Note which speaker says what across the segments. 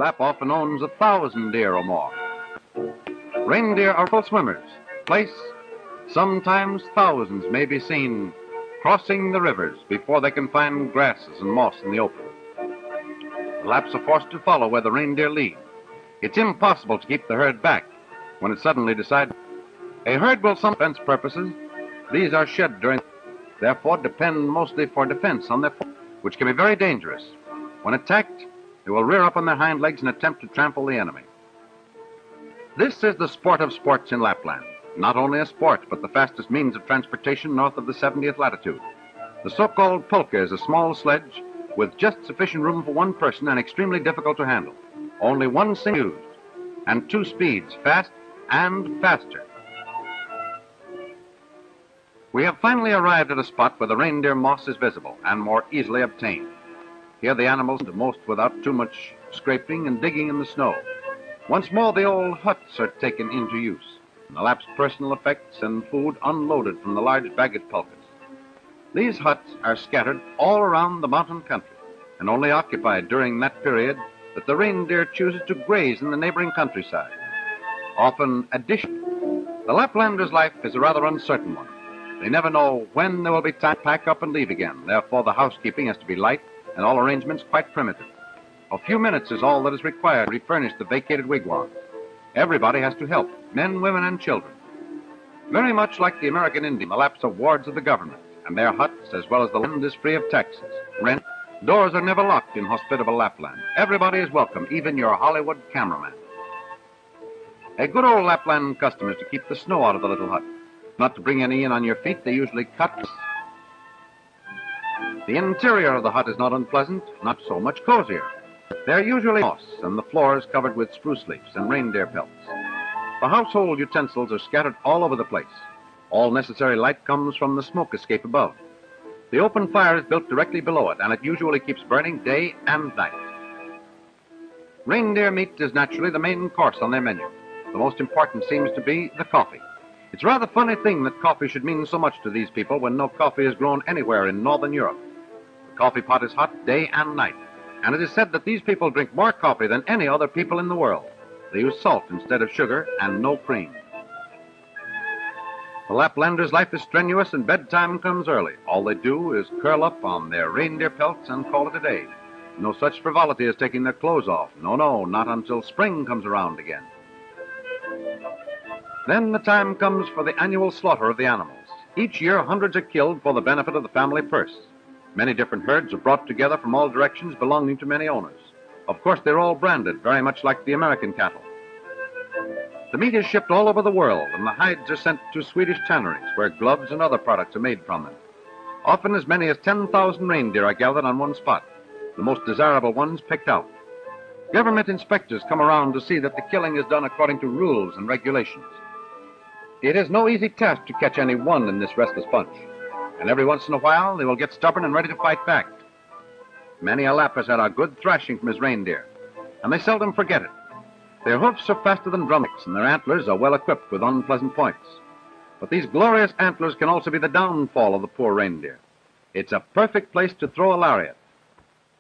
Speaker 1: Lapp often owns 1,000 deer or more. Reindeer are full swimmers. Place, sometimes thousands may be seen crossing the rivers before they can find grasses and moss in the open. The Lapps are forced to follow where the reindeer lead. It's impossible to keep the herd back when it suddenly decides. A herd will some defense purposes. These are shed during, therefore depend mostly for defense on their fore, which can be very dangerous. When attacked, they will rear up on their hind legs and attempt to trample the enemy. This is the sport of sports in Lapland. Not only a sport, but the fastest means of transportation north of the 70th latitude. The so-called polka is a small sledge with just sufficient room for one person and extremely difficult to handle. Only one thing used, and two speeds, fast and faster. We have finally arrived at a spot where the reindeer moss is visible and more easily obtained. Here the animals do most without too much scraping and digging in the snow. Once more the old huts are taken into use, and the Lapps' personal effects and food unloaded from the large baggage polkas. These huts are scattered all around the mountain country and only occupied during that period that the reindeer chooses to graze in the neighboring countryside. Often addition. The Laplander's life is a rather uncertain one. They never know when there will be time to pack up and leave again. Therefore, the housekeeping has to be light and all arrangements quite primitive. A few minutes is all that is required to refurnish the vacated wigwams. Everybody has to help, men, women, and children. Very much like the American Indian, the Lapps are wards of the government, and their huts, as well as the land, is free of taxes, rent. Doors are never locked in hospitable Lapland. Everybody is welcome, even your Hollywood cameraman. A good old Lapland custom is to keep the snow out of the little hut. Not to bring any in on your feet, they usually cut. The interior of the hut is not unpleasant, not so much cozier. They're usually moss, and the floor is covered with spruce leaves and reindeer pelts. The household utensils are scattered all over the place. All necessary light comes from the smoke escape above. The open fire is built directly below it, and it usually keeps burning day and night. Reindeer meat is naturally the main course on their menu. The most important seems to be the coffee. It's a rather funny thing that coffee should mean so much to these people when no coffee is grown anywhere in northern Europe. The coffee pot is hot day and night, and it is said that these people drink more coffee than any other people in the world. They use salt instead of sugar and no cream. The Laplander's life is strenuous and bedtime comes early. All they do is curl up on their reindeer pelts and call it a day. No such frivolity as taking their clothes off. No, not until spring comes around again. Then the time comes for the annual slaughter of the animals. Each year, hundreds are killed for the benefit of the family purse. Many different herds are brought together from all directions belonging to many owners. Of course, they're all branded, very much like the American cattle. The meat is shipped all over the world, and the hides are sent to Swedish tanneries, where gloves and other products are made from them. Often as many as 10,000 reindeer are gathered on one spot, the most desirable ones picked out. Government inspectors come around to see that the killing is done according to rules and regulations. It is no easy task to catch any one in this restless bunch, and every once in a while they will get stubborn and ready to fight back. Many a Lapp has had a good thrashing from his reindeer, and they seldom forget it. Their hoofs are faster than drummocks, and their antlers are well equipped with unpleasant points. But these glorious antlers can also be the downfall of the poor reindeer. It's a perfect place to throw a lariat,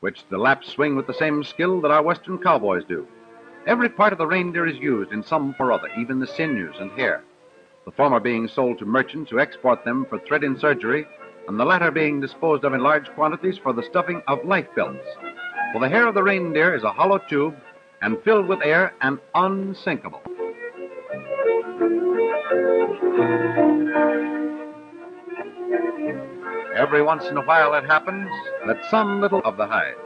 Speaker 1: which the Lapps swing with the same skill that our Western cowboys do. Every part of the reindeer is used in some or other, even the sinews and hair, the former being sold to merchants who export them for thread-in surgery, and the latter being disposed of in large quantities for the stuffing of life belts. For the hair of the reindeer is a hollow tube and filled with air and unsinkable. Every once in a while it happens that some little of the hides,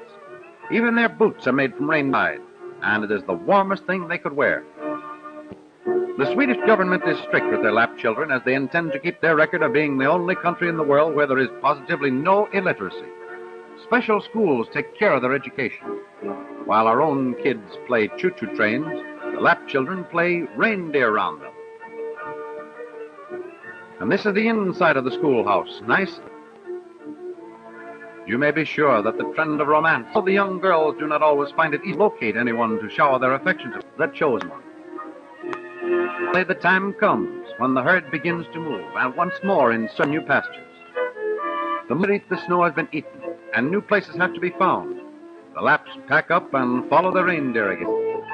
Speaker 1: even their boots, are made from reindeer hide, and it is the warmest thing they could wear. The Swedish government is strict with their Lapp children, as they intend to keep their record of being the only country in the world where there is positively no illiteracy. Special schools take care of their education. While our own kids play choo-choo trains, the Lapp children play reindeer roundup. And this is the inside of the schoolhouse. Nice. You may be sure that the trend of romance, the young girls do not always find it easy to locate anyone to shower their affections that chosen one. The time comes when the herd begins to move, and once more in some new pastures. The snow has been eaten, and new places have to be found. The Lapps pack up and follow the reindeer again.